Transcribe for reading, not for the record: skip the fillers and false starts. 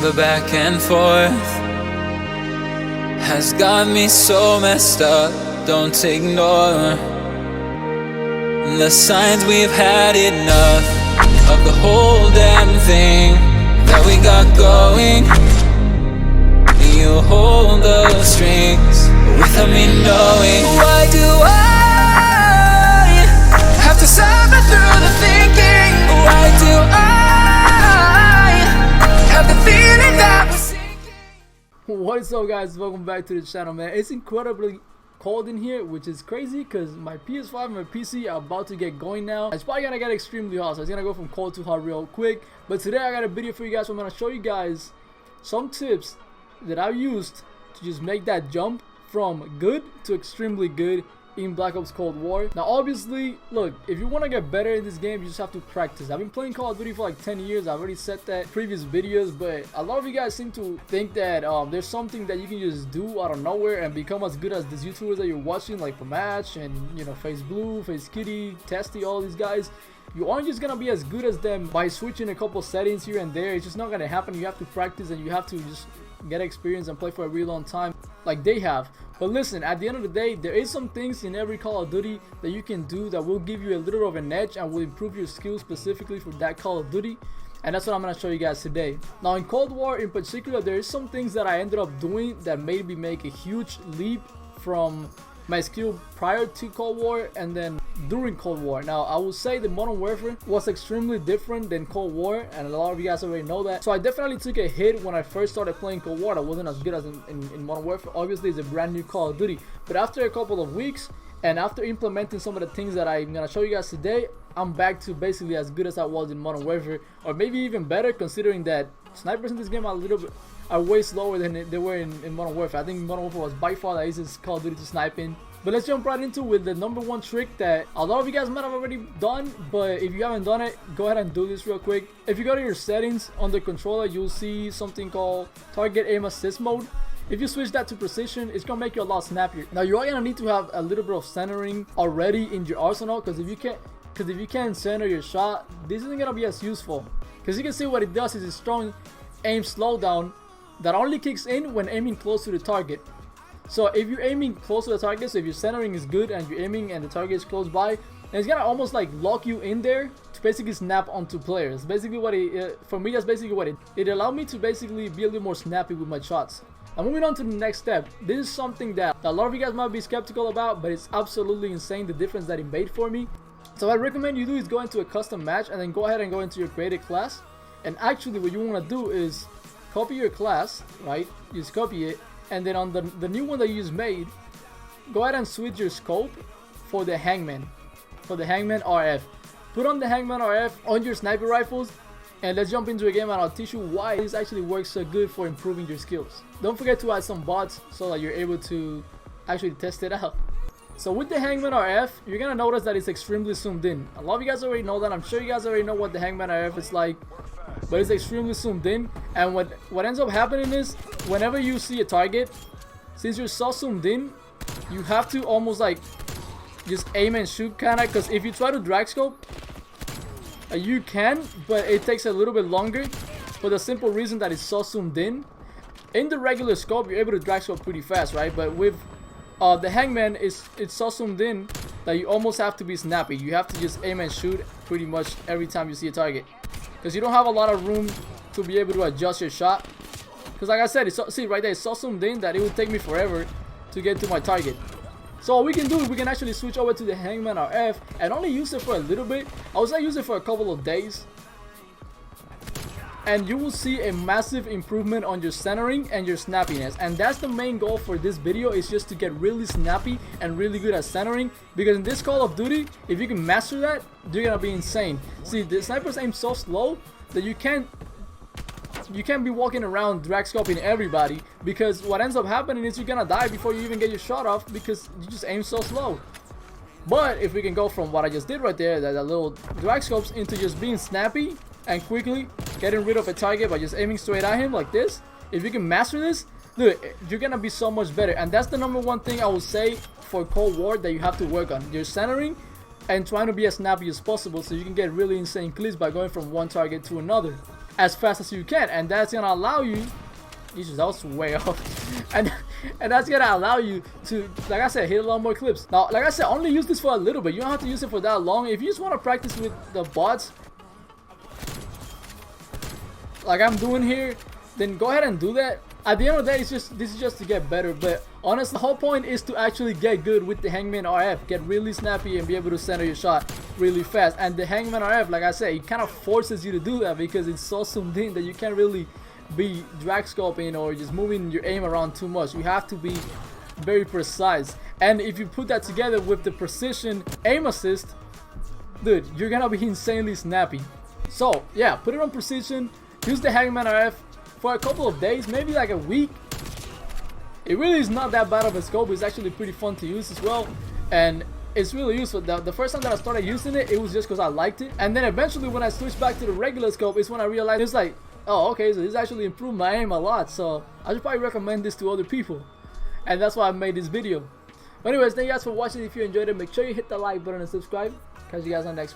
The back and forth has got me so messed up. Don't ignore the signs. We've had enough of the whole damn thing that we got going. You hold the strings without me knowing. Why do I have to suffer through the thinking? Why do I have the feeling that we're sinking? What is up, guys? Welcome back to the channel, man. It's incredibly cold in here, which is crazy because my PS5 and my PC are about to get going now. It's probably gonna get extremely hot, so it's gonna go from cold to hot real quick. But today I got a video for you guys where I'm gonna show you guys some tips that I used to just make that jump from good to extremely good in Black Ops Cold War. Now obviously, look, if you want to get better in this game, you just have to practice. I've been playing Call of Duty for like 10 years. I've already said that in previous videos, but a lot of you guys seem to think that there's something that you can just do out of nowhere and become as good as these YouTubers that you're watching, like Match and, you know, Face Blue, Face Kitty, Testy, all these guys. You aren't just gonna be as good as them by switching a couple settings here and there. It's just not gonna happen. You have to practice and you have to just get experience and play for a really long time like they have. But listen, at the end of the day, there is some things in every Call of Duty that you can do that will give you a little of an edge and will improve your skills specifically for that Call of Duty. And that's what I'm going to show you guys today. Now in Cold War in particular, there is some things that I ended up doing that made me make a huge leap from my skill prior to Cold War and then during Cold War. Now I will say the Modern Warfare was extremely different than Cold War, and a lot of you guys already know that. So I definitely took a hit when I first started playing Cold War. I wasn't as good as in Modern Warfare. Obviously it's a brand new Call of Duty, but after a couple of weeks and after implementing some of the things that I'm gonna show you guys today, I'm back to basically as good as I was in Modern Warfare, or maybe even better, considering that snipers in this game are way slower than they were in Modern Warfare. I think Modern Warfare was by far the easiest Call of Duty to snipe in. But let's jump right into with the #1 trick that a lot of you guys might have already done, but if you haven't done it, go ahead and do this real quick. If you go to your settings on the controller, you'll see something called Target Aim Assist Mode. If you switch that to precision, it's gonna make you a lot snappier. Now you are gonna need to have a little bit of centering already in your arsenal, because if you can't center your shot, this isn't gonna be as useful. Because you can see what it does is a strong aim slowdown that only kicks in when aiming close to the target. So if you're aiming close to the target, so if your centering is good and you're aiming and the target is close by, and it's gonna almost like lock you in there to basically snap onto players. Basically what for me, that's basically what it allowed me to basically be a little more snappy with my shots. Now moving on to the next step, this is something that a lot of you guys might be skeptical about, but it's absolutely insane the difference that it made for me. So what I recommend you do is go into a custom match and then go ahead and go into your created class. And actually what you want to do is copy your class, right? Just copy it. And then on the new one that you just made, go ahead and switch your scope for the Hangman, RF. Put on the Hangman RF on your sniper rifles, and let's jump into a game and I'll teach you why this actually works so good for improving your skills. Don't forget to add some bots so that you're able to actually test it out. So with the Hangman RF, you're gonna notice that it's extremely zoomed in. A lot of you guys already know that. I'm sure you guys already know what the Hangman RF is like, but it's extremely zoomed in. And what ends up happening is, whenever you see a target, since you're so zoomed in, you have to almost like just aim and shoot kinda, because if you try to drag scope, you can, but it takes a little bit longer for the simple reason that it's so zoomed in. In the regular scope, you're able to drag scope pretty fast, right? But with the Hangman, it's so zoomed in that you almost have to be snappy. You have to just aim and shoot pretty much every time you see a target, because you don't have a lot of room to be able to adjust your shot. Because like I said, see right there, it's so zoomed in that it would take me forever to get to my target. So what we can do is we can actually switch over to the Hangman RF and only use it for a little bit. I would say use it for a couple of days, and you will see a massive improvement on your centering and your snappiness. And that's the main goal for this video, is just to get really snappy and really good at centering, because in this Call of Duty, if you can master that, you're gonna be insane. See, the snipers aim so slow that you can't be walking around drag scoping everybody, because what ends up happening is you're gonna die before you even get your shot off because you just aim so slow. But if we can go from what I just did right there, that little drag scopes, into just being snappy and quickly getting rid of a target by just aiming straight at him like this, if you can master this, dude, you're gonna be so much better. And that's the #1 thing I would say for Cold War that you have to work on: your centering and trying to be as snappy as possible, so you can get really insane clips by going from one target to another. as fast as you can, and that's gonna allow you. Jesus, that was way off. And that's gonna allow you to, like I said, hit a lot more clips. Now, like I said, only use this for a little bit. You don't have to use it for that long. If you just want to practice with the bots, like I'm doing here, then go ahead and do that. At the end of the day, this is just to get better. But honestly, the whole point is to actually get good with the Hangman RF, get really snappy and be able to center your shot really fast. And the Hangman RF, like I said, it kind of forces you to do that because it's so zoomed in that you can't really be drag scoping or just moving your aim around too much. You have to be very precise. And if you put that together with the precision aim assist, dude, you're gonna be insanely snappy. So yeah, put it on precision, use the Hangman RF for a couple of days, maybe like a week. It really is not that bad of a scope. It's actually pretty fun to use as well, and it's really useful. The first time that I started using it, it was just because I liked it, and then eventually when I switched back to the regular scope is when I realized it's like, oh, okay, so this actually improved my aim a lot, so I should probably recommend this to other people, and that's why I made this video. But anyways, thank you guys for watching. If you enjoyed it, make sure you hit the like button and subscribe. Catch you guys on the next one.